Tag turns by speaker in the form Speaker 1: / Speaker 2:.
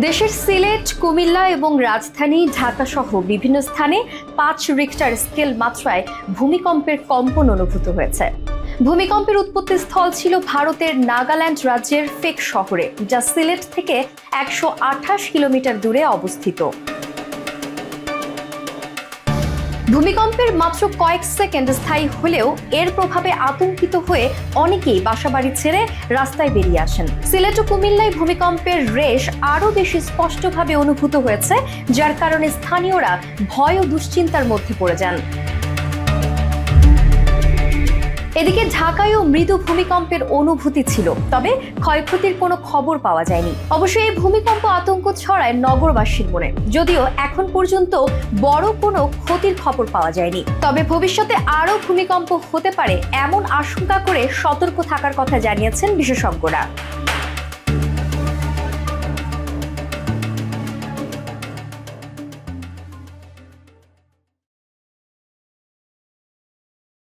Speaker 1: দেশের সিলেট, কুমিল্লা এবং রাজধানী ঢাকা সহ বিভিন্ন স্থানে ৫ রিক্টার স্কেল মাত্রায় ভূমিকম্পের কম্পন অনুভূত হয়েছে। ভূমিকম্পের উৎপত্তি স্থল ছিল ভারতের নাগাল্যান্ড রাজ্যের ফেক শহরে, যা সিলেট থেকে ১২৮ কিলোমিটার দূরে অবস্থিত। ভূমিকম্পের মাত্র কয়েক সেকেন্ড স্থায়ী হলেও এর প্রভাবে আতঙ্কিত হয়ে অনেকেই বাসাবাড়ি ছেড়ে রাস্তায় বেরিয়ে আসেন। সিলেট ও কুমিল্লায় ভূমিকম্পের রেশ আরও বেশি স্পষ্টভাবে অনুভূত হয়েছে, যার কারণে স্থানীয়রা ভয় ও দুশ্চিন্তার মধ্যে পড়ে যান। এদিকে ঢাকায়ও মৃদু ভূমিকম্পের অনুভূতি ছিল, তবে ক্ষয়ক্ষতির কোনো খবর পাওয়া যায়নি। অবশ্য এই ভূমিকম্প আতঙ্ক ছড়ায় নগরবাসীর মনে, যদিও এখন পর্যন্ত বড় কোনো ক্ষতির খবর পাওয়া যায়নি। তবে ভবিষ্যতে আরও ভূমিকম্প হতে পারে এমন আশঙ্কা করে সতর্ক থাকার কথা জানিয়েছেন বিশেষজ্ঞরা।